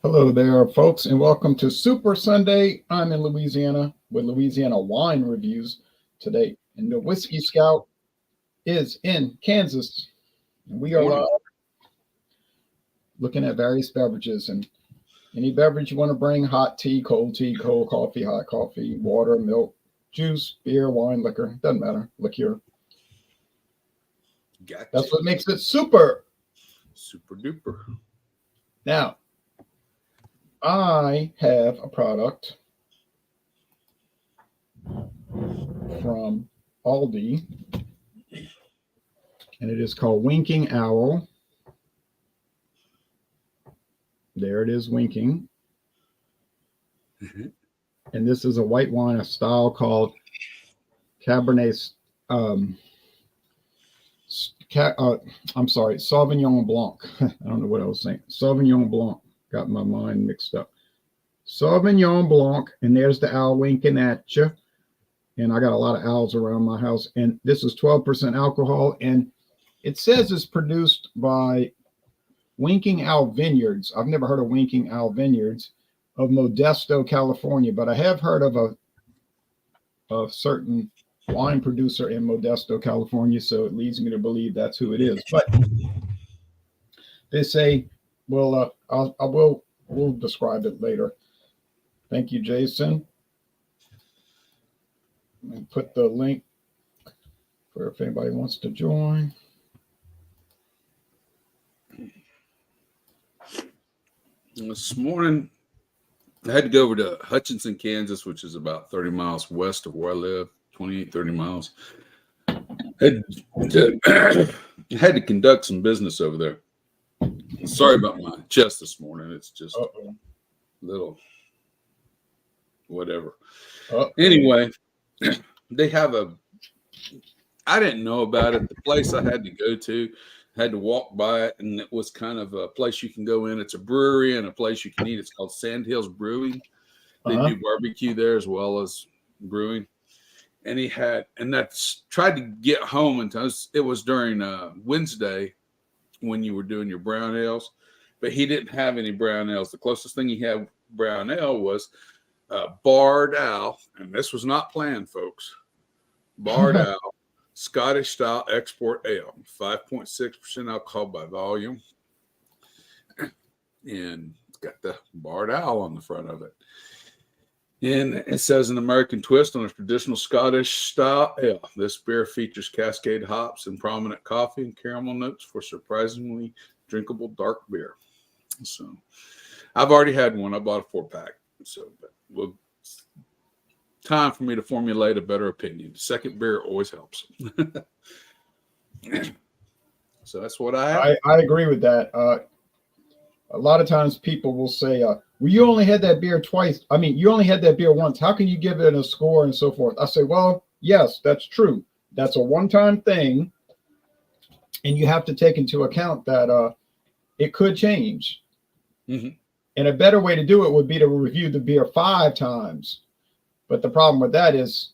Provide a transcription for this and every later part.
Hello there, folks, and welcome to Super Sunday. I'm in Louisiana with Louisiana wine reviews today, and the Whiskey Scout is in Kansas. And we are looking at various beverages, and any beverage you want to bring: hot tea, cold coffee, hot coffee, water, milk, juice, beer, wine, liquor, doesn't matter, liqueur. Gotcha. That's what makes it super duper. Now, I have a product from Aldi, and it is called Winking Owl. There it is, winking. Mm-hmm. And this is a white wine, a style called Cabernet. Sauvignon Blanc. I don't know what I was saying. Sauvignon Blanc. Got my mind mixed up. Sauvignon Blanc, and there's the owl winking at you. And I got a lot of owls around my house. And this is 12% alcohol, and it says it's produced by Winking Owl Vineyards. I've never heard of Winking Owl Vineyards of Modesto, California, but I have heard of a certain wine producer in Modesto, California, so it leads me to believe that's who it is. But they say, well, we'll describe it later. Thank you, Jason. And put the link for if anybody wants to join. This morning, I had to go over to Hutchinson, Kansas, which is about 30 miles west of where I live, 28, 30 miles. I had to conduct some business over there. Sorry about my chest this morning. It's just a little whatever. Anyway, they have I didn't know about it. The place I had to go to, had to walk by it, and it was kind of a place you can go in. It's a brewery and a place you can eat. It's called Sandhills Brewing. They do barbecue there as well as brewing. And that's tried to get home in time. It was during Wednesday when you were doing your brown ales, but he didn't have any brown ales. The closest thing he had brown ale was Barred Owl, and this was not planned, folks. Barred Owl Scottish style export ale, 5.6% alcohol by volume, and it's got the Barred Owl on the front of it. And it says an American twist on a traditional Scottish style ale. This beer features Cascade hops and prominent coffee and caramel notes for surprisingly drinkable dark beer. So I've already had one. I bought a 4-pack. So time for me to formulate a better opinion. The second beer always helps. So that's what I have. I agree with that. A lot of times people will say, well, you only had that beer twice. I mean, you only had that beer once. How can you give it a score and so forth? I say, well, yes, that's true. That's a one-time thing. And you have to take into account that it could change. Mm-hmm. And a better way to do it would be to review the beer 5 times. But the problem with that is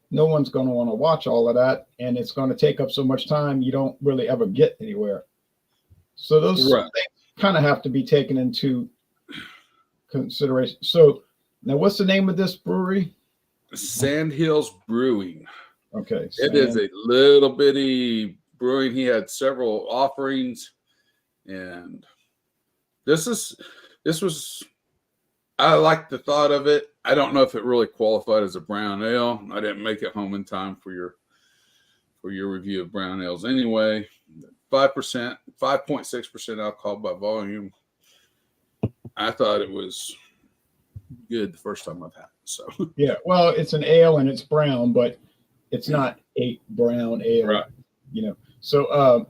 no one's going to want to watch all of that, and it's going to take up so much time you don't really ever get anywhere. So those things kind of have to be taken into consideration. So now what's the name of this brewery? Sandhills Brewing. Okay. It is a little bitty brewing. He had several offerings, and this was, I like the thought of it. I don't know if it really qualified as a brown ale. I didn't make it home in time for your review of brown ales anyway. 5.6% alcohol by volume. I thought it was good the first time I've had it. So yeah, well, it's an ale and it's brown, but it's not a brown ale, right? You know. So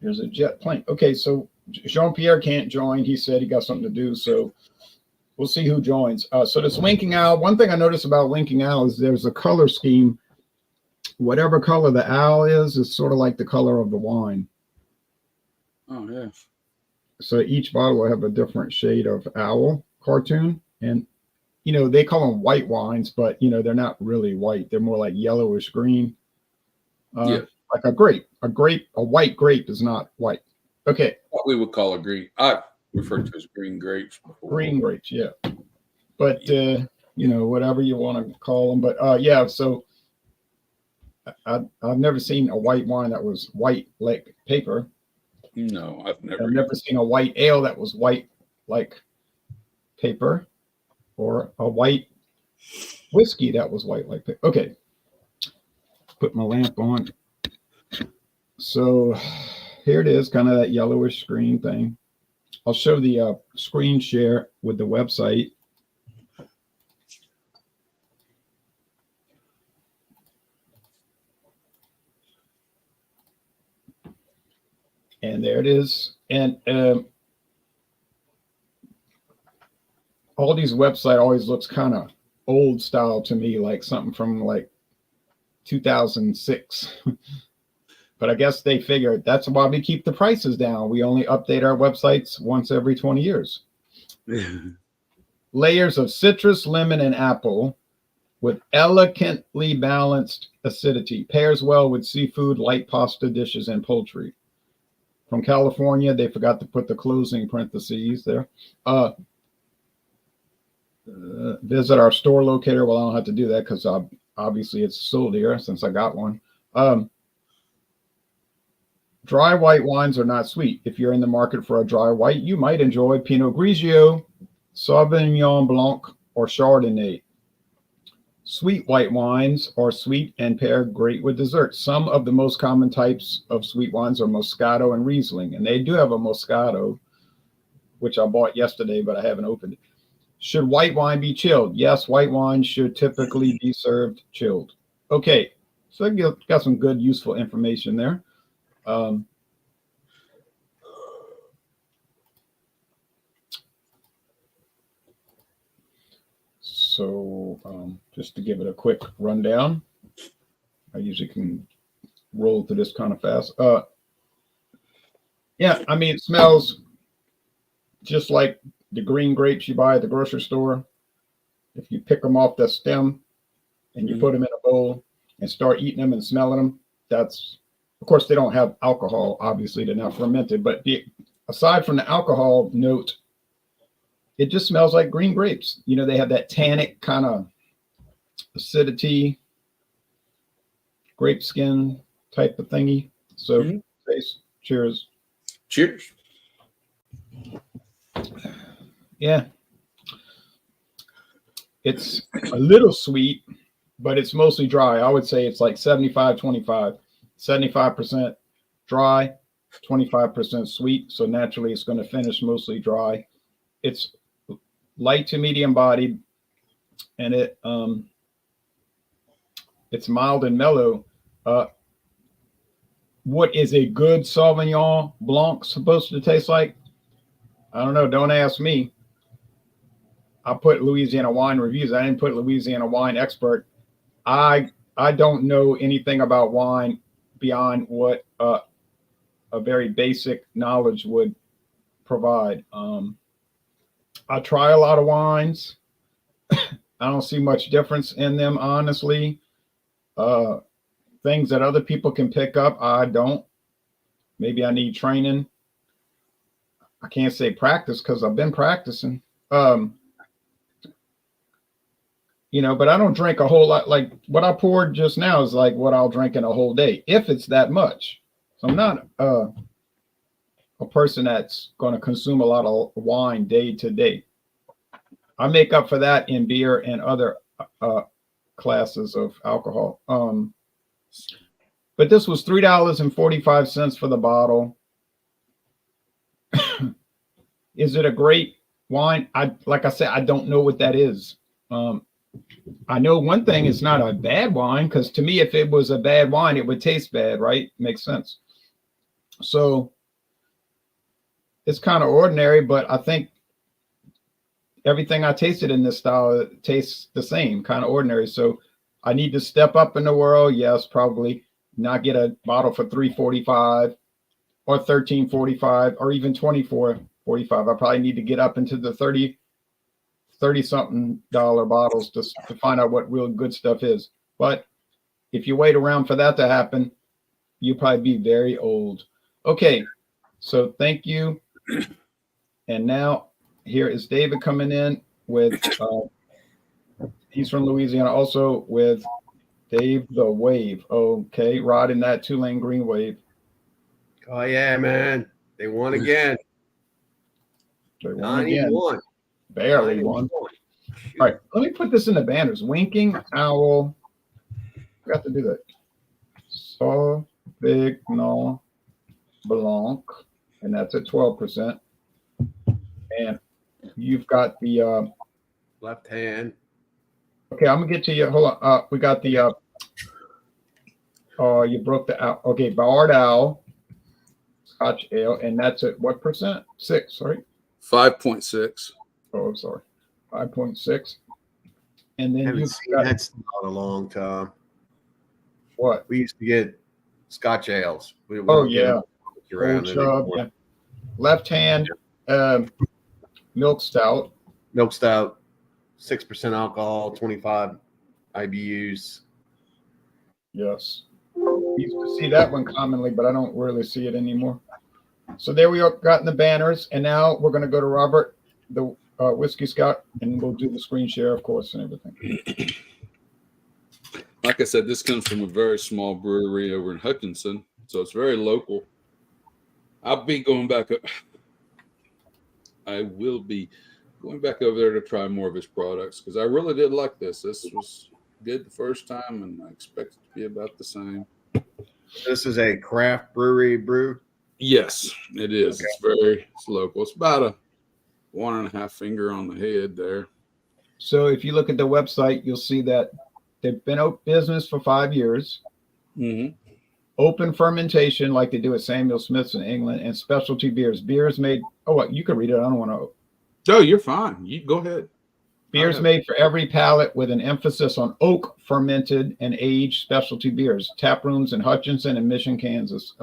there's a jet plane. Okay, so Jean-Pierre can't join. He said he got something to do, so we'll see who joins. So this Winking Owl, one thing I noticed about Winking Owl is there's a color scheme. Whatever color the owl is sort of like the color of the wine. Oh, yeah. So each bottle will have a different shade of owl cartoon, and they call them white wines, but they're not really white. They're more like yellowish green. Yeah. Like a grape. A white grape is not white. Okay. What we would call a green. I've referred to as green grapes before. Green grapes, yeah. But whatever you want to call them. But yeah, so I've never seen a white wine that was white like paper. No, I've I've never seen a white ale that was white like paper, or a white whiskey that was white like paper. Okay. Put my lamp on. So here it is, kind of that yellowish screen thing. I'll show the screen share with the website. And there it is. And all these website always looks kind of old style to me, like something from like 2006. But I guess they figured that's why we keep the prices down. We only update our websites once every 20 years. Layers of citrus, lemon, and apple with elegantly balanced acidity. Pairs well with seafood, light pasta dishes, and poultry. From California, they forgot to put the closing parentheses there. Visit our store locator. Well, I don't have to do that because obviously it's sold here since I got one. Dry white wines are not sweet. If you're in the market for a dry white, you might enjoy Pinot Grigio, Sauvignon Blanc, or Chardonnay. Sweet white wines are sweet and pair great with dessert. Some of the most common types of sweet wines are Moscato and Riesling, and they do have a Moscato, which I bought yesterday, but I haven't opened it. Should white wine be chilled? Yes, white wine should typically be served chilled. Okay, so I got some good, useful information there. Just to give it a quick rundown, I usually can roll through this kind of fast. Yeah, I mean, it smells just like the green grapes you buy at the grocery store. If you pick them off the stem and you put them in a bowl and start eating them and smelling them, that's, of course, they don't have alcohol. Obviously, they're not fermented. But aside from the alcohol note, it just smells like green grapes. They have that tannic kind of acidity, grape skin type of thingy. So, cheers. Cheers. Yeah. It's a little sweet, but it's mostly dry. I would say it's like 75-25. 75% dry, 25% sweet. So naturally it's going to finish mostly dry. It's light to medium bodied, and it's mild and mellow. What is a good Sauvignon Blanc supposed to taste like? I don't know. Don't ask me. I put Louisiana Wine Reviews. I didn't put Louisiana Wine Expert. I don't know anything about wine beyond what a very basic knowledge would provide. I try a lot of wines. I don't see much difference in them, honestly. Things that other people can pick up, I don't. Maybe I need training. I can't say practice because I've been practicing. But I don't drink a whole lot. Like what I poured just now is like what I'll drink in a whole day, if it's that much. So I'm not a person that's going to consume a lot of wine day to day. I make up for that in beer and other classes of alcohol. But this was $3.45 for the bottle. Is it a great wine? Like I said, I don't know what that is. I know one thing, it's not a bad wine, because to me, if it was a bad wine, it would taste bad, right? Makes sense. So it's kind of ordinary, but I think everything I tasted in this style tastes the same, kind of ordinary. So I need to step up in the world. Yes, probably not get a bottle for $3.45 or $13.45 or even $24.45. I probably need to get up into the $30-something bottles to find out what real good stuff is. But if you wait around for that to happen, you'll probably be very old. Okay, so thank you. And now here is David coming in with, he's from Louisiana, also with Dave the Wave. Okay, Rod in that 2-lane green wave. Oh yeah, man. They won again. They won again. 91. Barely won. All right, let me put this in the banners. Winking Owl. Forgot to do that. Sauvignon Blanc, and that's at 12%. And you've got the Left hand. okay, I'm gonna get to you. Hold on. We got the you broke the owl. Okay, Barred Owl Scotch Ale, and that's at what percent? 6, right? 5.6. Oh, I'm sorry. 5.6. And then Haven't you've seen got that style in a long time. what? We used to get Scotch ales. We Oh would get yeah. them around Old Chub, anymore. yeah. Left hand milk stout. Milk stout, 6% alcohol, 25 IBUs. Yes. We used to see that one commonly, but I don't really see it anymore. So there we are, got in the banners, and now we're going to go to Robert, the Whiskey Scout, and we'll do the screen share, of course, and everything. Like I said, this comes from a very small brewery over in Hutchinson, so it's very local. I'll be going back. I will be going back over there to try more of his products because I really did like this. This was good the first time, and I expect it to be about the same. This is a craft brewery brew. Yes, it is. Okay. It's local. It's about a 1.5 finger on the head there. So if you look at the website, you'll see that they've been out business for 5 years. Mm-hmm. Open fermentation, like they do at Samuel Smith's in England, and specialty beers. Beers made. Oh, what? You can read it. I don't want to. Oh, you're fine. You go ahead. Beers made for every palate with an emphasis on oak fermented and aged specialty beers. Tap rooms in Hutchinson and Mission, Kansas.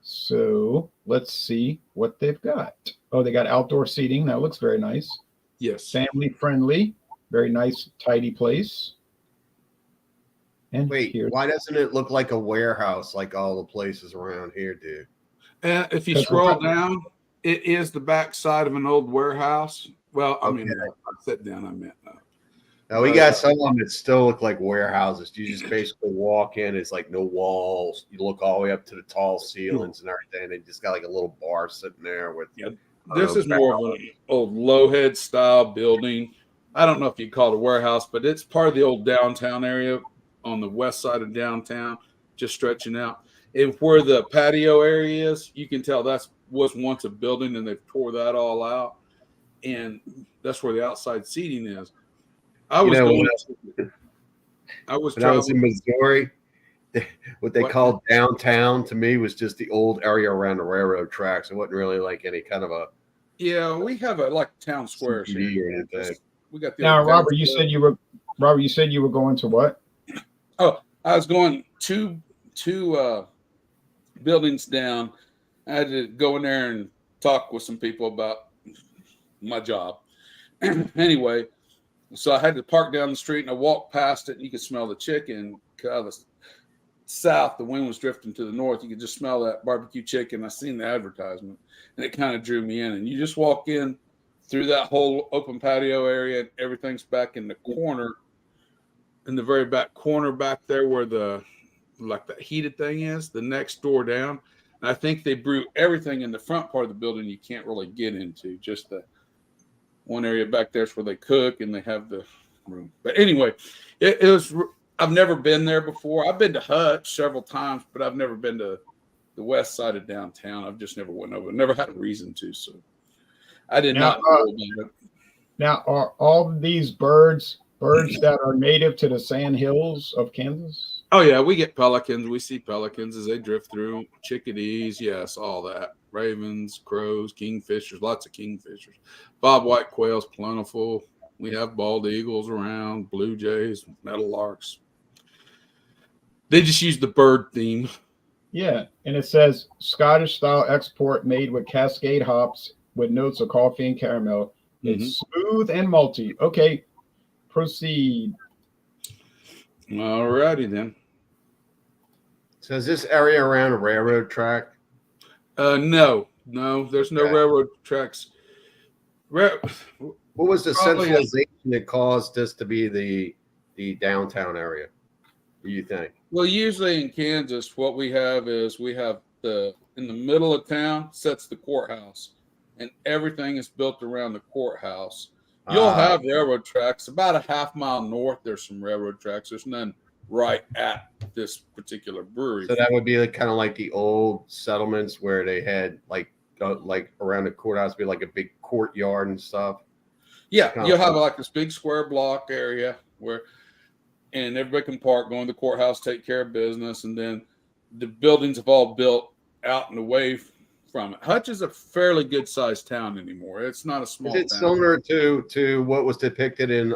So let's see what they've got. Oh, they got outdoor seating. That looks very nice. Yes. Family friendly. Very nice, tidy place. And Wait, why doesn't it look like a warehouse like all the places around here do? If you scroll down, it is the back side of an old warehouse. Well, I mean, I sat down, I meant. Now we got some of them that still look like warehouses. You just basically walk in, it's like no walls. You look all the way up to the tall ceilings and everything. They just got like a little bar sitting there with. Yeah, this is more of an old low-head style building. I don't know if you call it a warehouse, but it's part of the old downtown area on the west side of downtown, just stretching out. And where the patio area is, you can tell that was once a building and they've tore that all out. And that's where the outside seating is. I was in Missouri. What they called downtown to me was just the old area around the railroad tracks. It wasn't really like any kind of a. Yeah, we have a like town square. We got the now, Robert. You said you were going to what? Oh, I was going two buildings down. I had to go in there and talk with some people about my job. Anyway, so I had to park down the street and I walked past it and you could smell the chicken. Out of the south, the wind was drifting to the north. You could just smell that barbecue chicken. I seen the advertisement and it kind of drew me in. And you just walk in through that whole open patio area and everything's back in the corner, in the very back corner back there where the heated thing is, the next door down. And I think they brew everything in the front part of the building you can't really get into. Just the one area back there is where they cook and they have the room. But anyway, it was. I've never been there before. I've been to Hutch several times, but I've never been to the west side of downtown. I've just never went over. Never had a reason to. So I did not know about it. Now, are all these birds that are native to the sand hills of Kansas? Oh, yeah, we get pelicans. We see pelicans as they drift through. Chickadees, yes, all that. Ravens, crows, kingfishers, lots of kingfishers. Bobwhite quails, plentiful. We have bald eagles around, blue jays, meadowlarks. They just use the bird theme. Yeah, and it says Scottish-style export made with Cascade hops with notes of coffee and caramel. It's smooth and malty. Okay, proceed. All righty then. So is this area around a railroad track? No, there's no Okay. railroad tracks. What was the Probably- centralization that caused this to be the downtown area? Do you think? Well, usually in Kansas, what we have is we have in the middle of town sets the courthouse, and everything is built around the courthouse. You'll have railroad tracks about a half mile north. There's some railroad tracks. There's none right at this particular brewery. So that would be kind of like the old settlements where they had like around the courthouse be like a big courtyard and stuff. Yeah, Kind of you'll have cool. like this big square block area and everybody can park, go in the courthouse, take care of business, and then the buildings have all built out and away from it. Hutch is a fairly good sized town anymore. It's not a small Is it town. similar to what was depicted in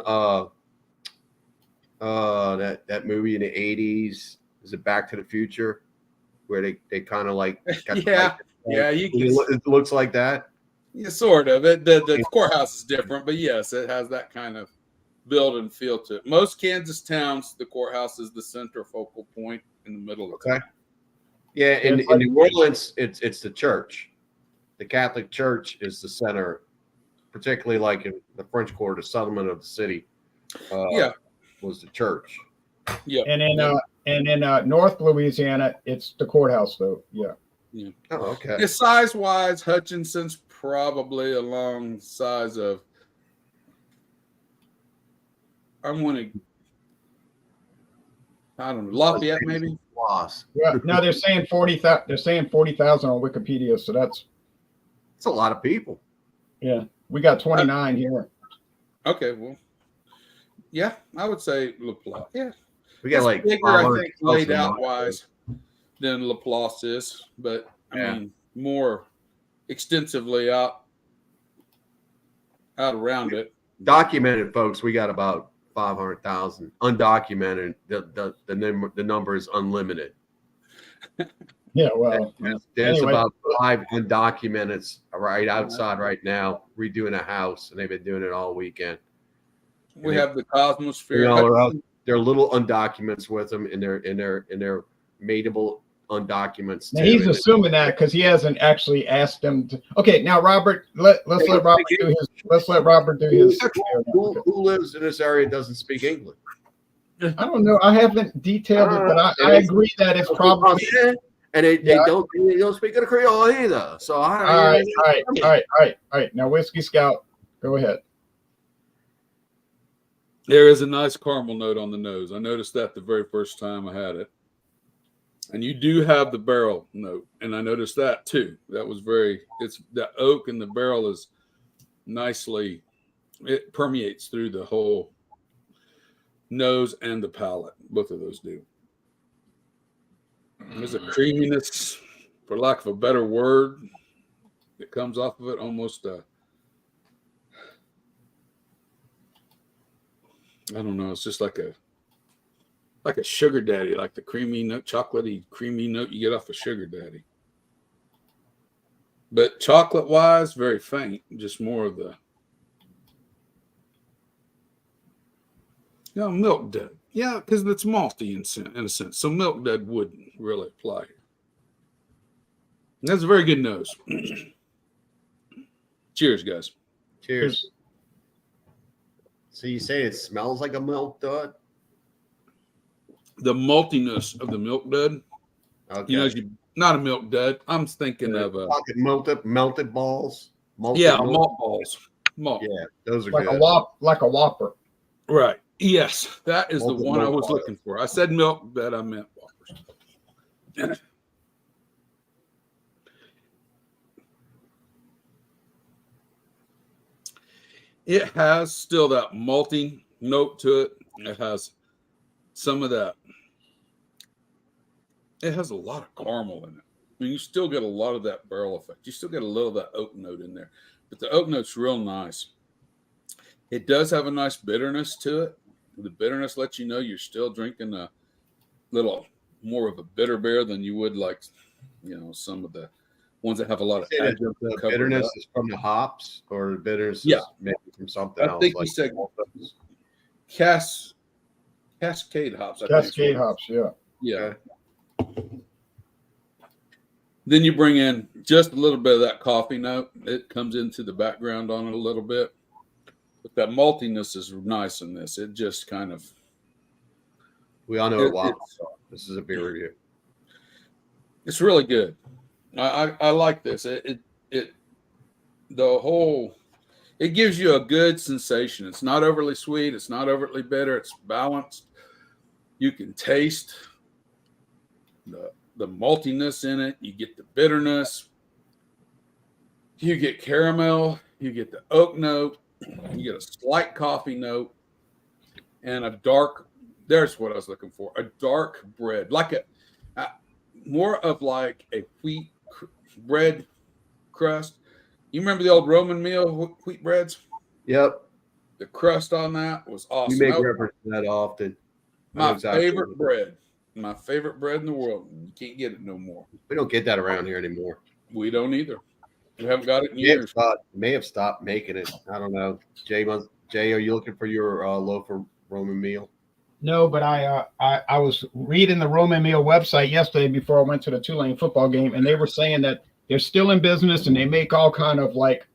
that movie in the 80s? Is it Back to the Future, where they kind of like got Yeah, it looks like that. Yeah, sort of. The courthouse is different, but yes, it has that kind of build and feel to it. Most Kansas towns, the courthouse is the center focal point in the middle of Okay. town. Yeah, in New Orleans, it's the church. The Catholic Church is the center, particularly like in the French Quarter, the settlement of the city. Was the church. Yeah, And in North Louisiana, it's the courthouse, though. Yeah. Oh, okay. Yeah, size-wise, Hutchinson's probably along the size of. I don't know, Lafayette maybe. Loss. Yeah. No, they're saying 40,000. They're saying 40,000 on Wikipedia. So that's It's a lot of people. yeah. We got 29 here. Okay, well, yeah, I would say LaPlace. Yeah, We got it's like bigger, I 500 think, laid folks in out Montana. wise than LaPlace is, but I Yeah. mean more extensively out around it. Documented folks, we got about 500,000. Undocumented, the number is unlimited. Yeah. Well. There's Anyway. about 5 undocumented right outside right now redoing a house, and they've been doing it all weekend. We have the Cosmosphere. You know, they're little undocuments with them in their mateable undocuments. Now too. he's And assuming that because he hasn't actually asked them to. Okay, now Robert, let's let Robert do his. Let's let Robert do his. who lives in this area and doesn't speak English? I don't know. I haven't detailed it, but I agree that it's probably. And they don't speak the Creole either. So All right. Now, Whiskey Scout, go ahead. There is a nice caramel note on the nose. I noticed that the very first time I had it. And you do have the barrel note, and I noticed that too. That was it's the oak and the barrel is nicely, it permeates through the whole nose and the palate. Both of those do. There's a creaminess, for lack of a better word, that comes off of it, almost I don't know. It's just like a sugar daddy, like the creamy note, chocolatey, creamy note you get off a sugar daddy. But chocolate wise, very faint, just more of the milk dud. Yeah, because it's malty in a sense. So milk dud wouldn't really apply here. That's a very good nose. Cheers, guys. Cheers. So you say it smells like a milk dud? The maltiness of the milk dud. Okay. Not a milk dud. I'm thinking of melted balls. Malt balls. Malt. Yeah, those are Like good. like a Whopper. Right. Yes, that is Malted the one I milk was bar. looking for. I said milk, but I meant Whoppers. It has still that malty note to it. It has some of that. It has a lot of caramel in it. I mean, you still get a lot of that barrel effect. You still get a little of that oak note in there, but the oak note's real nice. It does have a nice bitterness to it. The bitterness lets you know you're still drinking a little more of a bitter beer than you would like, some of the ones that have a lot of The adjunct covered bitterness up. is from the hops, or the bitterness Yeah. is maybe from something I else. think Like you said Cascade hops. I think. Cascade hops, yeah. Yeah. Okay. Then you bring in just a little bit of that coffee note. It comes into the background on it a little bit. But that maltiness is nice in this. It just kind of. We all know it. This is a beer review. It's really good. I like this. It gives you a good sensation. It's not overly sweet. It's not overly bitter. It's balanced. You can taste the maltiness in it. You get the bitterness. You get caramel. You get the oak note. You get a slight coffee note, and a dark. There's what I was looking for. A dark bread, like more of like a wheat bread crust. You remember the old Roman meal wheat breads? Yep. The crust on that was awesome. You make reference to that often. My favorite bread. My favorite bread in the world. You can't get it no more. We don't get that around here anymore. We don't either. We haven't got it in years. May have stopped making it. I don't know. Jay, are you looking for your loaf of Roman meal? No, but I was reading the Roman meal website yesterday before I went to the Tulane football game, and they were saying that they're still in business and they make all kind of like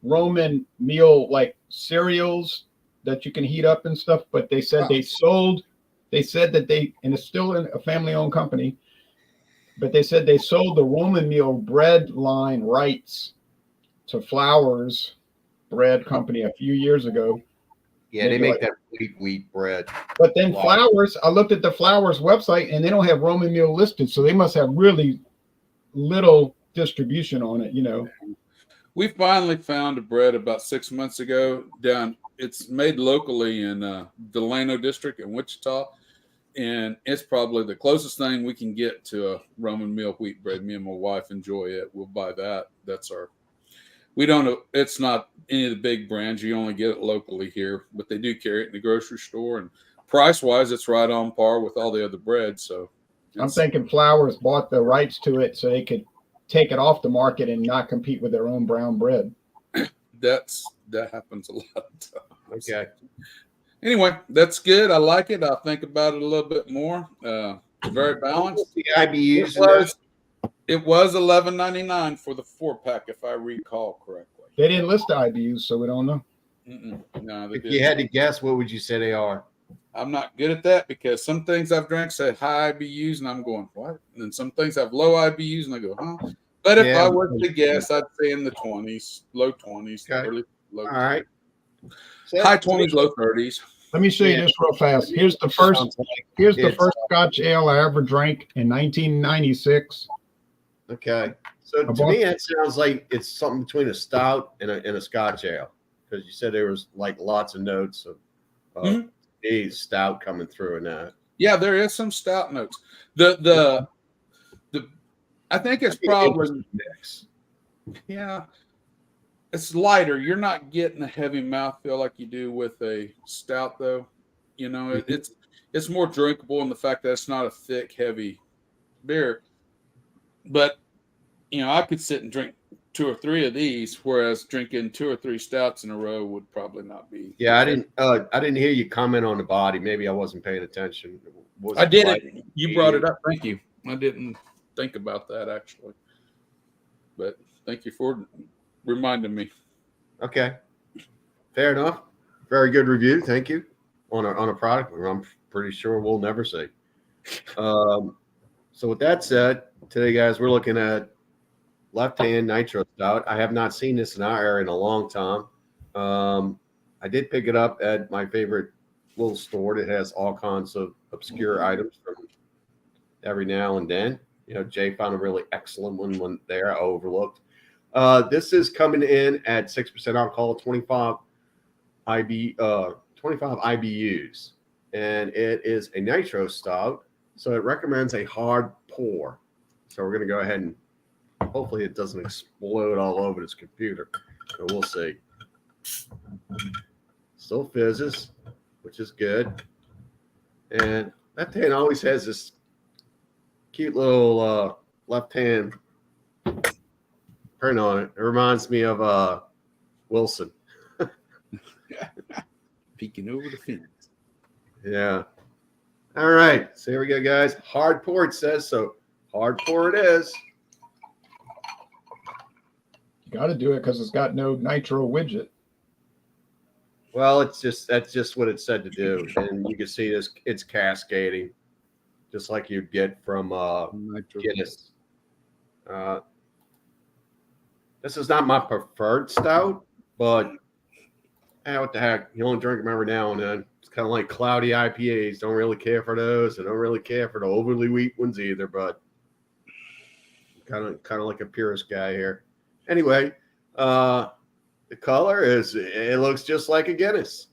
Roman meal like cereals that you can heat up and stuff. But they said and it's still a family-owned company, but they said they sold the Roman meal bread line rights to Flowers Bread Company a few years ago. Yeah, they make that wheat bread. But then Flowers, I looked at the Flowers website and they don't have Roman meal listed, so they must have really little distribution on it, you know. We finally found a bread about 6 months ago it's made locally in Delano District in Wichita, and it's probably the closest thing we can get to a Roman meal wheat bread. Me and my wife enjoy it. We'll buy that. It's not any of the big brands. You only get it locally here, but they do carry it in the grocery store, and price-wise, it's right on par with all the other breads. So I'm thinking Flowers bought the rights to it so they could take it off the market and not compete with their own brown bread. That happens a lot of times. Okay. Anyway, that's good. I like it. I'll think about it a little bit more. Very balanced. The IBUs. It was $11.99 for the 4-pack, if I recall correctly. They didn't list the IBUs, so we don't know. No, if you had to guess, what would you say they are? I'm not good at that because some things I've drank say high IBUs, and I'm going, what? And then some things have low IBUs, and I go, huh? But if I were to guess, I'd say in the 20s, low 20s, early low. All right. High 20s, low 30s. Let me show you this real fast. Here's the first Scotch ale I ever drank in 1996. Okay. So to me, it sounds like it's something between a stout and a Scotch ale, because you said there was like lots of notes of a stout coming through in that. Yeah, there is some stout notes. I think it's probably mix. Yeah, it's lighter. You're not getting a heavy mouthfeel like you do with a stout, though. You know, it's more drinkable in the fact that it's not a thick, heavy beer. But you know, I could sit and drink 2 or 3 of these, whereas drinking 2 or 3 stouts in a row would probably not be. Yeah, I didn't hear you comment on the body. Maybe I wasn't paying attention. I did it. You brought it up. Thank you. I didn't think about that actually, but thank you for reminding me. Okay, fair enough. Very good review. Thank you on a product I'm pretty sure we'll never see. So with that said, today, guys, we're looking at Left Hand Nitro Stout. I have not seen this in our area in a long time. I did pick it up at my favorite little store that has all kinds of obscure items from every now and then. You know, Jay found a really excellent one there I overlooked. This is coming in at 6% alcohol, 25 IBUs, and it is a nitro stout, so it recommends a hard pour. So we're going to go ahead and hopefully it doesn't explode all over this computer, but we'll see. Still fizzes, which is good. And Left Hand always has this cute little left hand print on it. It reminds me of Wilson. Peeking over the fence. Yeah. All right. So here we go, guys. Hard pour, it says. So hard pour it is. You got to do it because it's got no nitro widget. Well, that's just what it said to do. And you can see this, it's cascading, just like you'd get from Guinness. This is not my preferred stout, but what the heck? You only drink them every now and then. It's kind of like cloudy IPAs. Don't really care for those. I don't really care for the overly wheat ones either, but kind of like a purist guy here. Anyway, the color it looks just like a Guinness.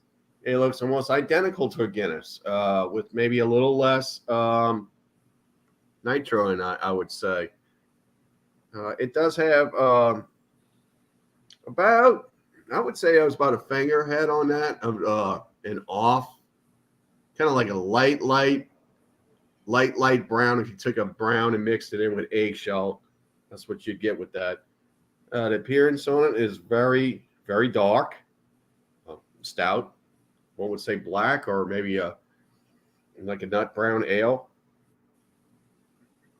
It looks almost identical to a Guinness, with maybe a little less nitro in it, I would say. It does have about, I would say it was about a finger head on that of an off, kind of like a light brown. If you took a brown and mixed it in with eggshell, that's what you'd get with that. The appearance on it is very, very dark, stout. One would say black, or maybe like a nut brown ale.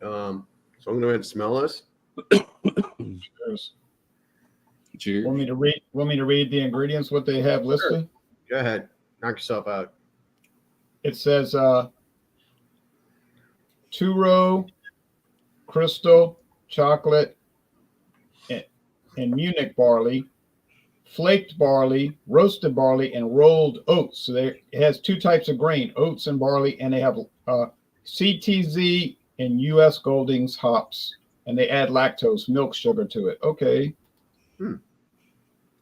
So I'm going to go ahead and smell this. Cheers. Cheers. Want me to read the ingredients, what they have listed? Sure. Go ahead. Knock yourself out. It says two-row crystal chocolate and Munich barley, flaked barley, roasted barley, and rolled oats. So it has two types of grain, oats and barley, and they have CTZ and U.S. Goldings hops, and they add lactose, milk sugar to it. Okay.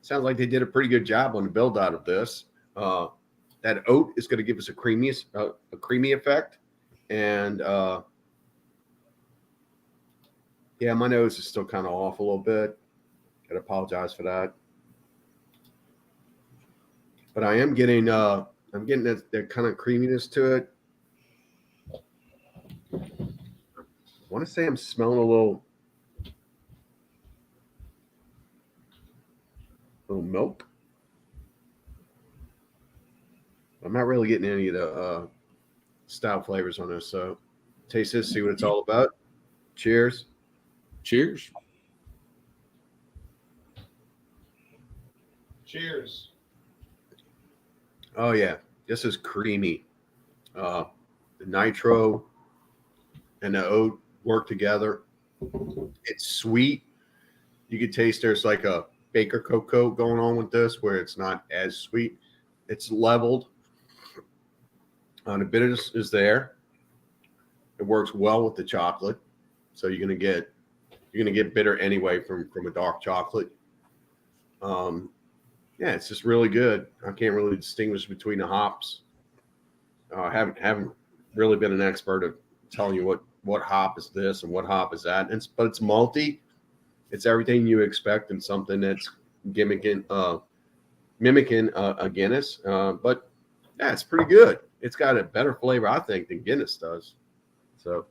Sounds like they did a pretty good job on the build out of this. That oat is going to give us a creamy effect, and yeah, my nose is still kind of off a little bit. Gotta apologize for that, but I am getting I'm getting that kind of creaminess to it. I want to say I'm smelling a little milk. I'm not really getting any of the stout flavors on this. So taste this, see what it's all about. Cheers. Cheers. Cheers. Oh yeah, this is creamy. The nitro and the oat work together. It's sweet. You can taste there's like a baker cocoa going on with this, where it's not as sweet. It's leveled. The bitterness is there. It works well with the chocolate, so you're gonna get bitter anyway from a dark chocolate. Yeah, it's just really good. I can't really distinguish between the hops. I haven't really been an expert at telling you what hop is this and what hop is that. But it's malty. It's everything you expect in something that's mimicking a Guinness. But yeah, it's pretty good. It's got a better flavor, I think, than Guinness does. So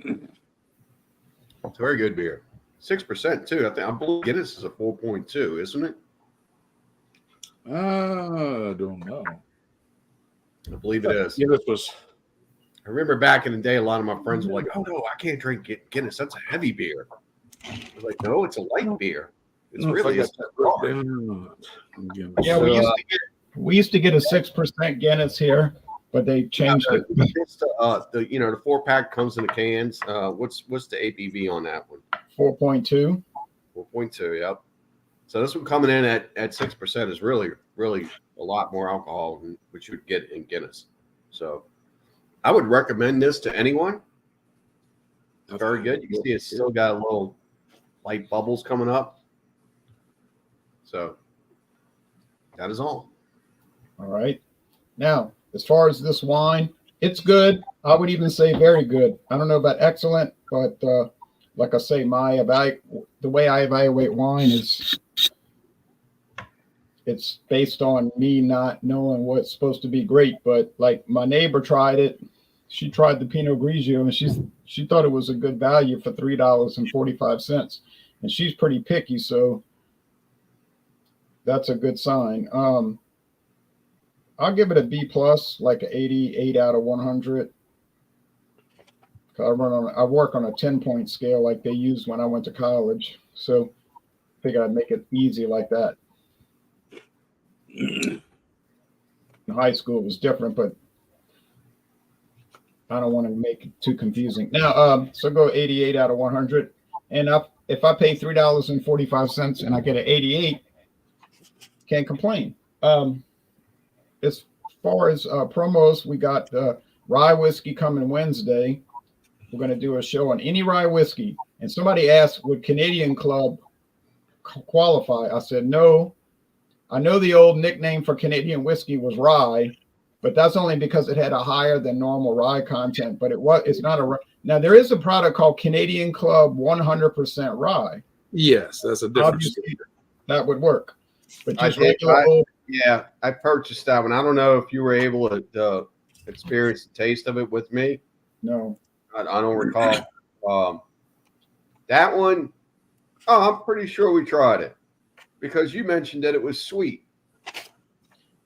it's very good beer. 6% too. I believe Guinness is a 4.2, isn't it? I don't know. I believe it is. Guinness was. I remember back in the day, a lot of my friends were like, "Oh no, I can't drink Guinness. That's a heavy beer." I was like, "No, it's a light beer. It's really a Yeah, we used to get a 6% Guinness here, but they changed it. The 4-pack comes in the cans. What's the ABV on that one? 4.2. 4.2. Yep. So this one coming in at 6% is really, really a lot more alcohol than what you would get in Guinness. So I would recommend this to anyone. Very good. You can see it's still got a little light bubbles coming up. So that is all. All right. Now, as far as this wine, it's good. I would even say very good. I don't know about excellent, but like I say, the way I evaluate wine is it's based on me not knowing what's supposed to be great. But like my neighbor tried it, she tried the Pinot Grigio, and she thought it was a good value for $3.45, and she's pretty picky, so that's a good sign. I'll give it a B plus, like an 88 out of 100. I work on a 10-point scale like they used when I went to college, so I figured I'd make it easy like that. In high school it was different, but I don't want to make it too confusing. Now, so go 88 out of 100, and if I pay $3.45 and I get an 88, can't complain. As far as promos, we got rye whiskey coming Wednesday. We're going to do a show on any rye whiskey. And somebody asked, would Canadian Club qualify? I said, no. I know the old nickname for Canadian whiskey was rye, but that's only because it had a higher than normal rye content. But it's not a. Now, there is a product called Canadian Club 100% rye. Yes, that's a different story. That would work. But just yeah, I purchased that one. I don't know if you were able to experience the taste of it with me. No. I don't recall. That one, I'm pretty sure we tried it because you mentioned that it was sweet.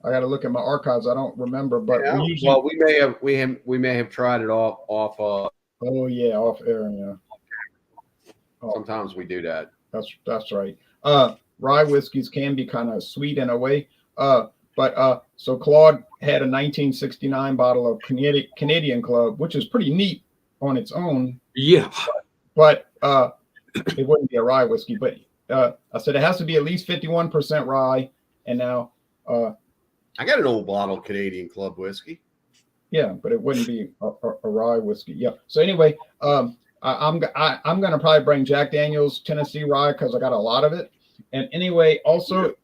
I got to look at my archives. I don't remember, but yeah, we may have tried it off. Oh yeah, off air. Yeah. Sometimes we do that. That's right. Rye whiskeys can be kind of sweet in a way. But so Claude had a 1969 bottle of Canadian Club, which is pretty neat on its own. Yeah. But it wouldn't be a rye whiskey. But I said it has to be at least 51% rye. And now I got an old bottle of Canadian Club whiskey. Yeah, but it wouldn't be a rye whiskey. Yeah. So anyway, I'm gonna probably bring Jack Daniel's Tennessee Rye because I got a lot of it. And anyway, also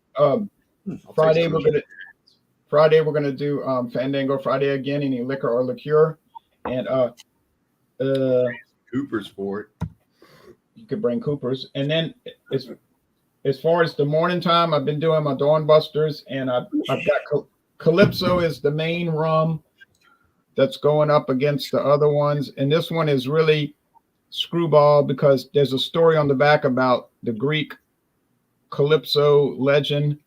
Friday we're gonna do Fandango Friday again, any liquor or liqueur, and Cooper's for it. You could bring Cooper's, and then as far as the morning time, I've been doing my Dawn Busters, and I've got Calypso is the main rum that's going up against the other ones, and this one is really screwball because there's a story on the back about the Greek Calypso legend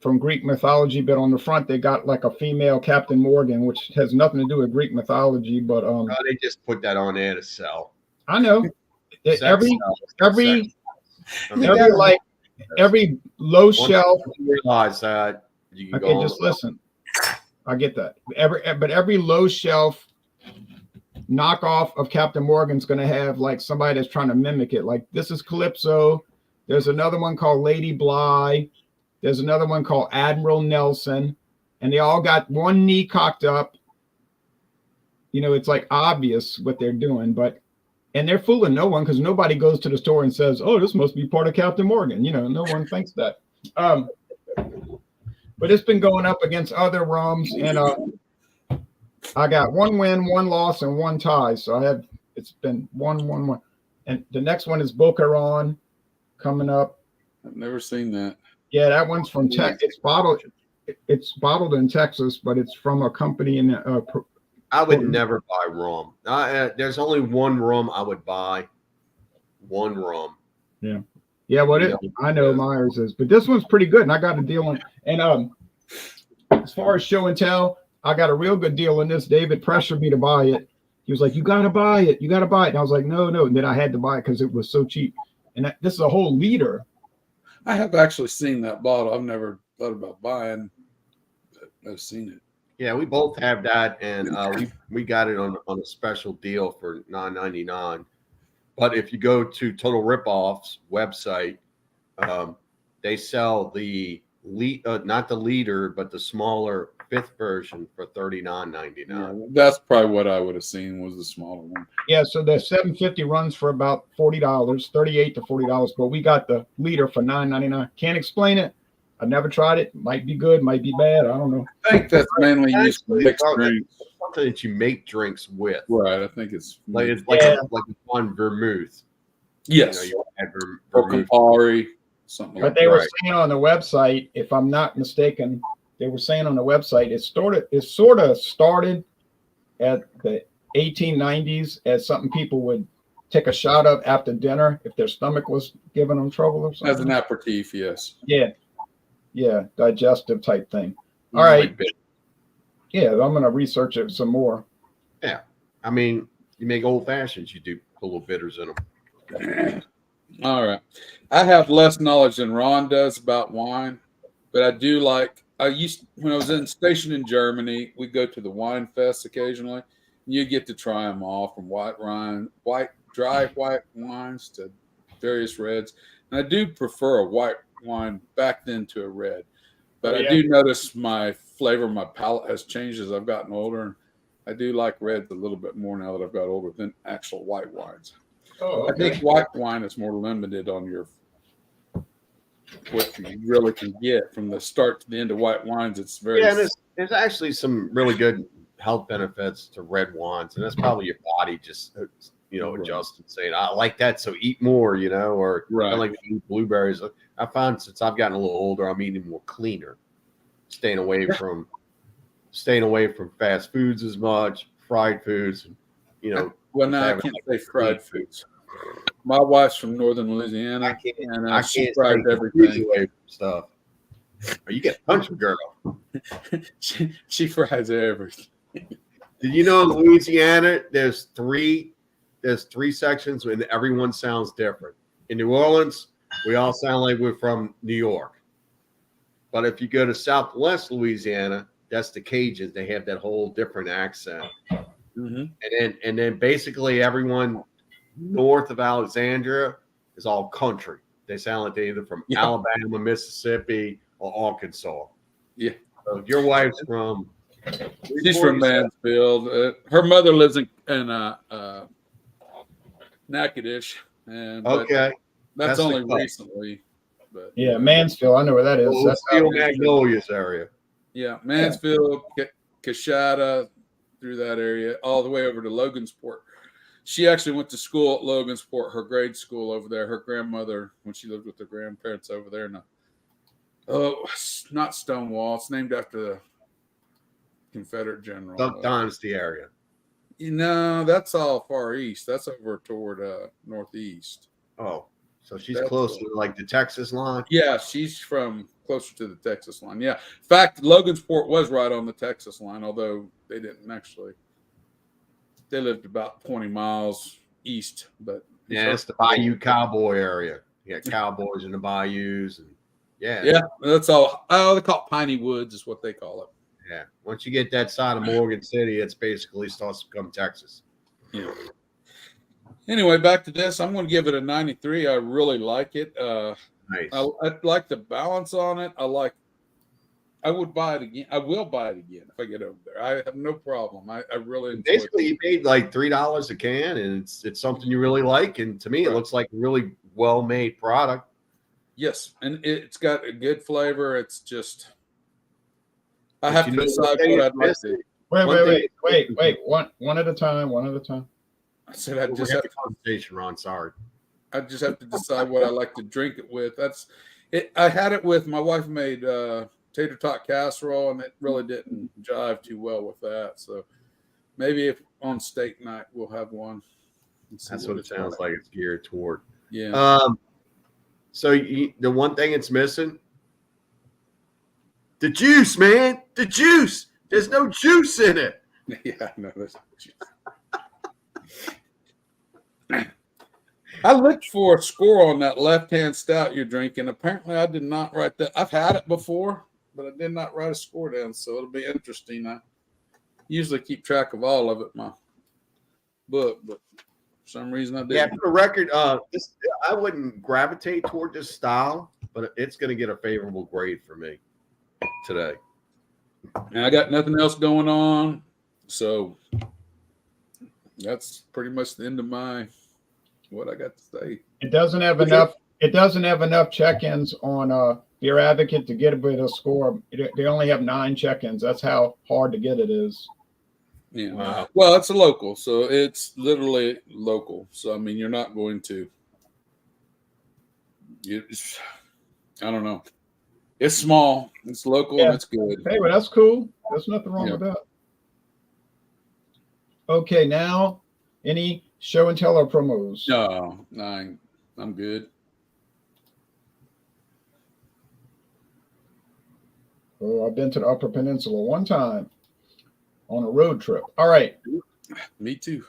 from Greek mythology, but on the front they got like a female Captain Morgan, which has nothing to do with Greek mythology, but they just put that on there to sell. I know. Every low shelf. Realize that you can okay, just listen. I get that. Every low shelf knockoff of Captain Morgan's going to have like somebody that's trying to mimic it. Like this is Calypso. There's another one called Lady Bly. There's another one called Admiral Nelson, and they all got one knee cocked up. You know, it's like obvious what they're doing, and they're fooling no one because nobody goes to the store and says, "Oh, this must be part of Captain Morgan." You know, no one thinks that. But it's been going up against other rums, and I got one win, one loss, and one tie. So it's been 1-1-1, and the next one is Bocaron coming up. I've never seen that. Yeah, that one's from Texas. It's bottled in Texas, but it's from a company in. I would never buy rum. There's only one rum I would buy. One rum. Yeah. Yeah, I know Myers is, but this one's pretty good, and I got a deal on. And as far as show and tell, I got a real good deal on this. David pressured me to buy it. He was like, "You got to buy it. You got to buy it." And I was like, "No." And then I had to buy it because it was so cheap. And this is a whole liter. I have actually seen that bottle. I've never thought about buying, but I've seen it. Yeah, we both have that, and we got it on a special deal for $9.99. But if you go to Total Ripoff's website, they sell not the liter, but the smaller fifth version for $39.99. Yeah, that's probably what I would have seen was the smaller one. Yeah, so the 750 runs for about $40, $38 to $40, but we got the liter for $9.99. Can't explain it. I never tried it. Might be good, might be bad. I don't know. I think that's mainly used for mixed drinks. Something that you make drinks with. Right. I think it's like a fun vermouth. Yes. You add or Campari, something like that. But they were saying on the website, if I'm not mistaken, they were saying on the website it sort of started at the 1890s as something people would take a shot of after dinner if their stomach was giving them trouble or something? As an aperitif, yes. Yeah. Yeah. Digestive type thing. All Usually right. bitter. Yeah. I'm going to research it some more. Yeah. I mean, you make old fashions, you do put a little bitters in them. All right. I have less knowledge than Ron does about wine, but I do like. When I was stationed in Germany, we go to the wine fest occasionally. You get to try them all, from dry white wines to various reds. And I do prefer a white wine back then to a red, but I do notice my palate has changed as I've gotten older. And I do like reds a little bit more now that I've got older than actual white wines. Oh, okay. I think white wine is more limited on what you really can get from the start to the end of white wines. It's very there's actually some really good health benefits to red wines, and that's probably your body just adjusting, saying I like that, so eat more, or I like to eat blueberries. I found since I've gotten a little older, I'm eating more cleaner, staying away from fast foods as much, fried foods, Well, now I can't say fried foods. My wife's from northern Louisiana, and she fries everything. Away from stuff. Or you get country girl. she fries everything. Did you know in Louisiana there's three sections and everyone sounds different? In New Orleans, we all sound like we're from New York. But if you go to Southwest Louisiana, that's the Cajuns. They have that whole different accent. Mm-hmm. And then basically everyone north of Alexandria is all country. They sound like they're either from Alabama, Mississippi, or Arkansas. Yeah. So your wife's from? She's from Mansfield. Her mother lives in Natchitoches. Okay. That's only recently. But Mansfield. I know where that is. That's Steel Magnolias area. Yeah, Mansfield, Coshada, through that area, all the way over to Logansport. She actually went to school at Logansport, her grade school over there. Her grandmother, when she lived with her grandparents over there, not Stonewall. It's named after the Confederate general. Duck Dynasty area. That's all far east. That's over toward northeast. Oh, so she's close to like the Texas line? Yeah, she's from closer to the Texas line. Yeah. In fact, Logansport was right on the Texas line, although they didn't actually. They lived about 20 miles east, but it's the Bayou Cowboy area. You got cowboys in the bayous, and that's all. Oh, they call it Piney Woods, is what they call it. Yeah, once you get that side of Morgan City, it's basically starts to become Texas. Yeah. Anyway, back to this. I'm going to give it a 93. I really like it. Nice. I like the balance on it. I would buy it again. I will buy it again if I get over there. I have no problem. I really enjoy basically you paid like $3 a can, and it's something you really like. And to me, it looks like a really well made product. Yes, and it's got a good flavor. It's just I have to decide what I'd like to. Wait. One at a time. One at a time. I said I just have a conversation, Ron. Sorry. I just have to decide what I like to drink it with. That's it. I had it with my wife made tater tot casserole, and it really didn't jive too well with that. So maybe if on steak night we'll have one. That's what it sounds like. It's geared toward. Yeah. So the one thing it's missing, the juice, man. The juice. There's no juice in it. Yeah, no, there's no juice. I looked for a score on that left-hand stout you're drinking. Apparently, I did not write that. I've had it before, but I did not write a score down, so it'll be interesting. I usually keep track of all of it in my book, but for some reason I didn't. Yeah, for the record, I wouldn't gravitate toward this style, but it's going to get a favorable grade for me today. And I got nothing else going on, so that's pretty much the end of what I got to say. It doesn't have enough. It doesn't have enough check-ins on Beer Advocate to get a bit of score. They only have 9 check-ins. That's how hard to get it is. Yeah. Wow. Well, it's a local, so it's literally local. So I mean, you're not going to. I don't know. It's small. It's local, and it's good. Hey, well, that's cool. There's nothing wrong with that. Okay, now any show and tell or promos? No, I'm good. Oh, I've been to the Upper Peninsula one time on a road trip. All right. Me too.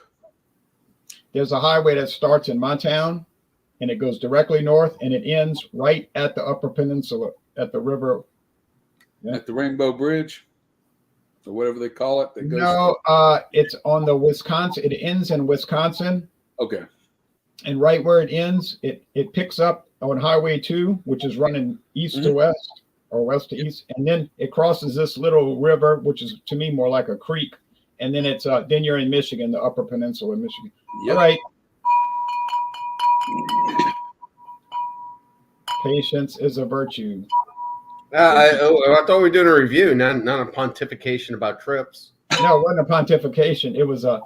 There's a highway that starts in my town and it goes directly north and it ends right at the Upper Peninsula at the river. Yeah. At the Rainbow Bridge, or whatever they call it. That goes. No, it's on the Wisconsin. It ends in Wisconsin. Okay. And right where it ends, it picks up on Highway 2, which is running east to west or west to east, and then it crosses this little river, which is to me more like a creek, and then it's then you're in Michigan, the Upper Peninsula of Michigan. Yep. All right. Patience is a virtue. I thought we were doing a review, not a pontification about trips. No, it wasn't a pontification. It was a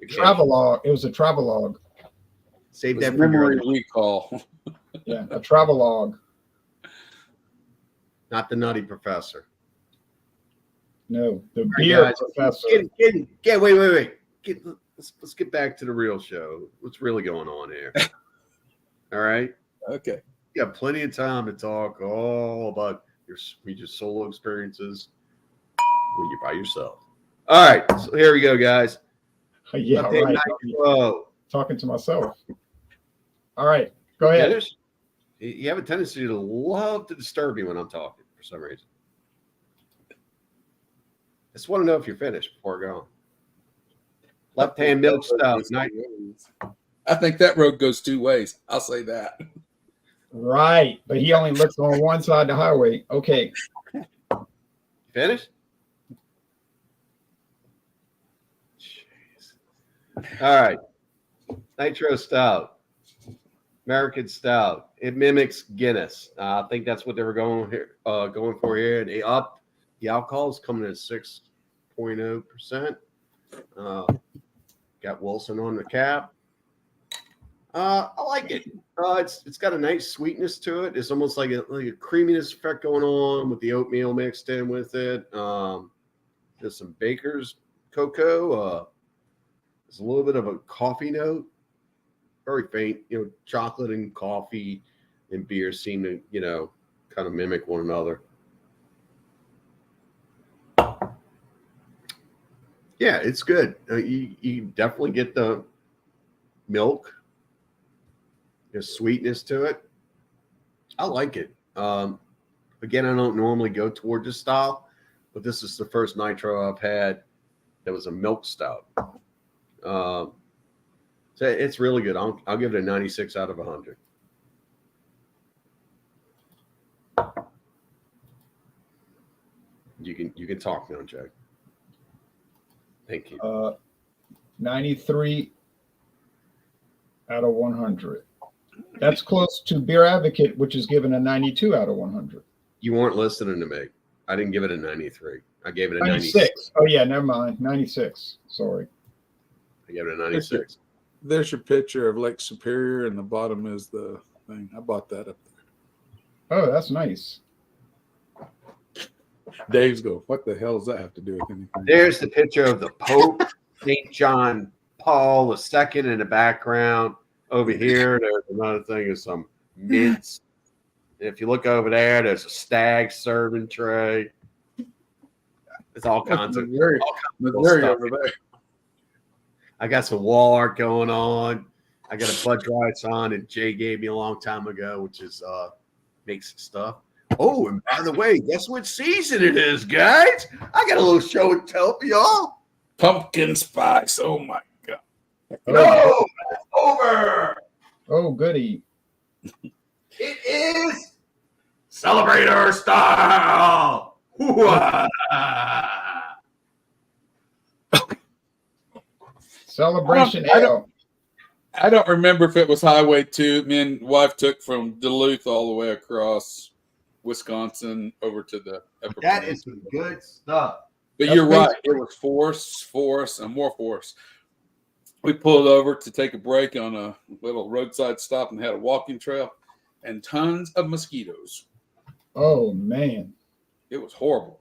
travelogue. It was a travelogue. Save that memory recall. Yeah, a travelogue. Not the Nutty Professor. No, the beer professor. Wait. Let's get back to the real show. What's really going on here? All right. Okay. You got plenty of time to talk all about your solo experiences when you're by yourself. All right, so here we go, guys. Yeah, right. Talking to myself. All right, go ahead. Dennis, you have a tendency to love to disturb me when I'm talking for some reason. I just want to know if you're finished before going. Left-hand milk stout. I think that road goes two ways. I'll say that. Right, but he only looks on one side of the highway. Okay. Finished? Jeez. All right. Nitro Stout. American Stout. It mimics Guinness. I think that's what they were going for here. And the alcohol is coming at 6.0%. Got Wilson on the cap. I like it. It's got a nice sweetness to it. It's almost like a creaminess effect going on with the oatmeal mixed in with it. There's some baker's cocoa. There's a little bit of a coffee note, very faint. Chocolate and coffee and beer seem to kind of mimic one another. Yeah, it's good. You definitely get the milk. There's sweetness to it. I like it. Again, I don't normally go toward this style, but this is the first nitro I've had that was a milk stout. So it's really good. I'll give it a 96 out of 100. You can talk now, Jack. Thank you. 93 out of 100. That's close to Beer Advocate, which is given a 92 out of 100. You weren't listening to me. I didn't give it a 93. I gave it a 96. Oh, yeah, never mind. 96. Sorry. I gave it a 96. There's your picture of Lake Superior, and the bottom is the thing. I bought that up there. Oh, that's nice. Dave's go, what the hell does that have to do with anything? There's the picture of the Pope, St. John Paul II in the background. Over here, there's another thing is some mints. If you look over there, there's a stag serving tray. It's all kinds of stuff. Over there. I got some wall art going on. I got a Bud Dry sign that Jay gave me a long time ago, which is makes stuff. Oh, and by the way, guess what season it is, guys? I got a little show and tell for y'all. Pumpkin spice. Oh my God. No, it's over. Oh, goody. It is Celebrator style. Celebration. I don't remember if it was Highway 2. Me and wife took from Duluth all the way across Wisconsin over to the Upper That is some good stuff. But you're right. It was force, and more force. We pulled over to take a break on a little roadside stop and had a walking trail and tons of mosquitoes. Oh, man. It was horrible.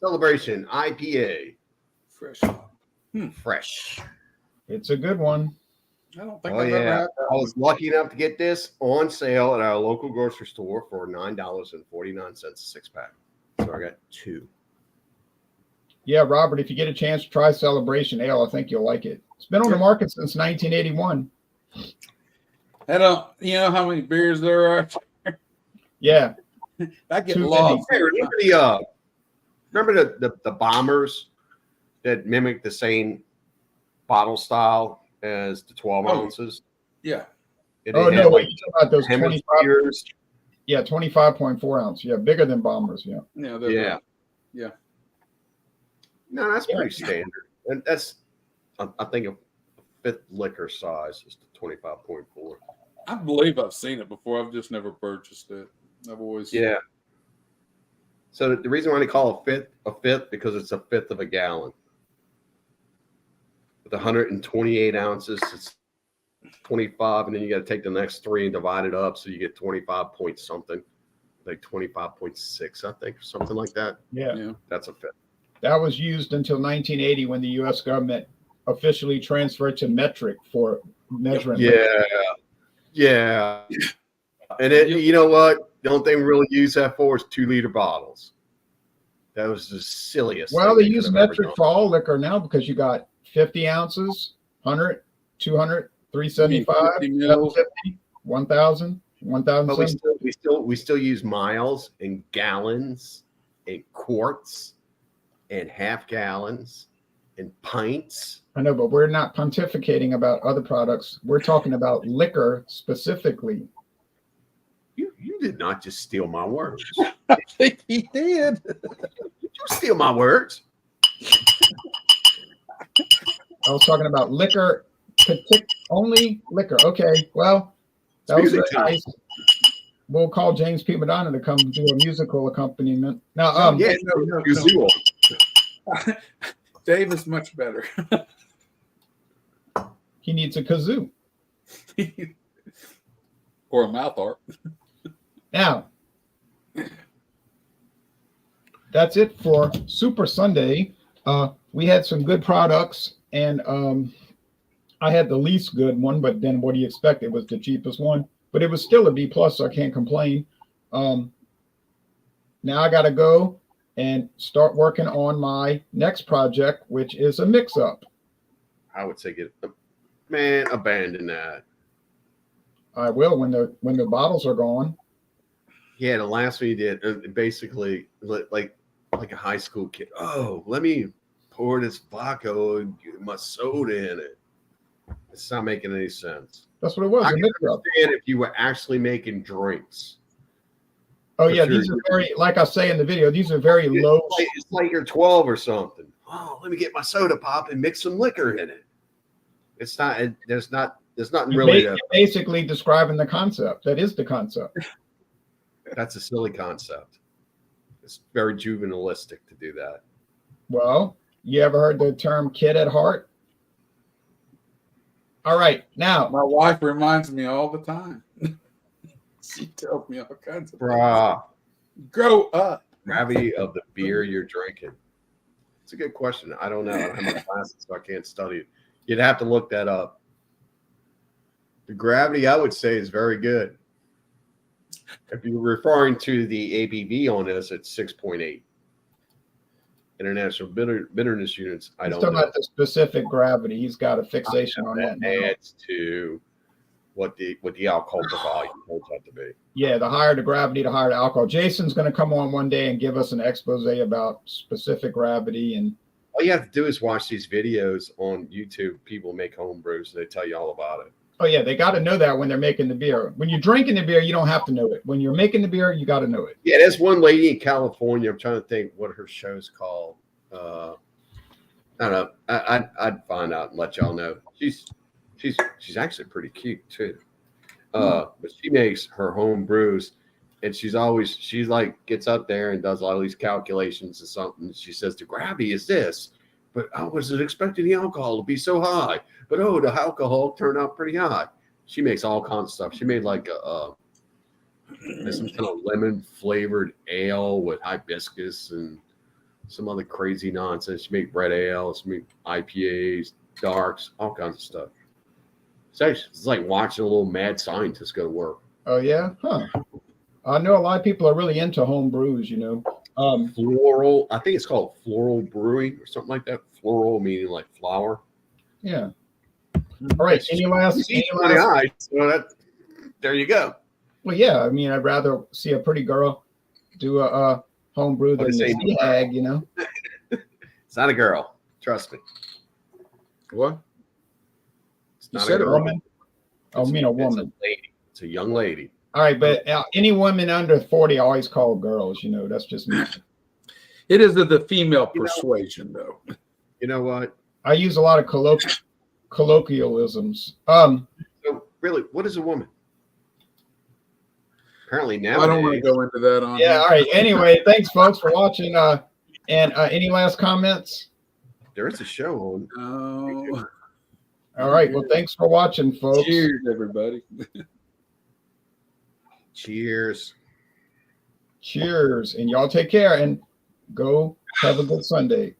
Celebration IPA. Fresh. Fresh. It's a good one. I don't think Oh I've ever yeah, had that I was lucky enough to get this on sale at our local grocery store for $9.49 a 6-pack. So I got 2. Yeah, Robert, if you get a chance to try Celebration Ale, I think you'll like it. It's been on the market since 1981. I don't. You know how many beers there are? Yeah. I get Too lost. Hey, remember the bombers that mimic the same bottle style as the 12 ounces? Yeah. And Oh they had, no, like, you're talking about those 25. beers. Yeah, 25.4 ounce. Yeah, bigger than Bombers. Yeah. Yeah. Yeah. Yeah. No, that's Yeah. pretty standard. And that's, I think, a fifth liquor size is the 25.4. I believe I've seen it before. I've just never purchased it. I've always. Yeah. So the reason why they call a fifth because it's a fifth of a gallon. With 128 ounces, it's 25, and then you got to take the next 3 and divide it up, so you get 25 point something, like 25.6, I think, or something like that. Yeah. That's a fifth. That was used until 1980 when the U.S. government officially transferred to metric for measuring. Yeah. And you know what? The only thing we really use that for is 2-liter bottles. That was the silliest. Well, thing they use could have ever metric done. for all liquor now because you got 50 ounces, 100, 200, 375, 750, 1,000, 1,000. But we still use miles and gallons and quarts and half gallons and pints. I know, but we're not pontificating about other products. We're talking about liquor specifically. You did not just steal my words. I think he did. You steal my words. I was talking about liquor, only liquor. Okay, well, that was very nice. We'll call James P. Madonna to come do a musical accompaniment. Now, No. No. Dave is much better. He needs a kazoo. Or a mouth harp. Now, that's it for Super Sunday. We had some good products, and I had the least good one, but then what do you expect? It was the cheapest one, but it was still a B+, so I can't complain. Now I got to go and start working on my next project, which is a mix-up. I would say abandon that. I will when the bottles are gone. Yeah, the last one you did, basically like a high school kid. Oh, let me pour this vodka and get my soda in it. It's not making any sense. That's what it was. I A can mix-up. understand if you were actually making drinks. Oh yeah, these are very, like I say in the video, these are very low. It's like you're 12 or something. Oh, let me get my soda pop and mix some liquor in it. It's not. There's nothing really. You're basically describing the concept. That is the concept. That's a silly concept. It's very juvenilistic to do that. Well, you ever heard the term "kid at heart"? All right, now My wife reminds me all the time. She tells me all kinds of Bruh. things. Grow up. Gravity of the beer you're drinking. It's a good question. I don't know. I don't have my classes, so I can't study it. You'd have to look that up. The gravity, I would say, is very good. If you're referring to the ABV on this, it's 6.8. International bitterness units, I he's don't talking know. about the specific gravity. He's got a fixation on that. That adds to what the alcohol volume holds out to be. Yeah, the higher the gravity, the higher the alcohol. Jason's going to come on one day and give us an expose about specific gravity. And all you have to do is watch these videos on YouTube. People make home brews, and they tell you all about it. oh yeah, they got to know that when they're making the beer. When you're drinking the beer, you don't have to know it. When you're making the beer, you got to know it. Yeah, there's one lady in California. I'm trying to think what her show's called. I don't know. I'd find out and let y'all know. She's actually pretty cute too. But she makes her home brews, and she like gets up there and does all these calculations and something. She says the gravity is this, but I wasn't expecting the alcohol to be so high. But the alcohol turned out pretty high. She makes all kinds of stuff. She made like some kind of lemon flavored ale with hibiscus and some other crazy nonsense. You make red ales, you make IPAs, darks, all kinds of stuff. It's like watching a little mad scientist go to work. Oh yeah, huh? I know a lot of people are really into home brews. Floral. I think it's called floral brewing or something like that. Floral meaning like flower. Yeah. All right. Any last? There you go. Well, yeah. I mean, I'd rather see a pretty girl do a home brew than a sea hag. It's not a girl. Trust me. What? It's not a woman. Oh, I mean a woman. It's a lady. It's a young lady. All right, but any women under 40 I always call girls. That's just me. It is the female persuasion, though. You know what? I use a lot of colloquialisms. So really, what is a woman? Apparently now. I don't want to go into that. All right. Anyway, thanks, folks, for watching. And any last comments? There is a show on. Oh. All right. Well, thanks for watching, folks. Cheers, everybody. Cheers. Cheers. And y'all take care and go have a good Sunday.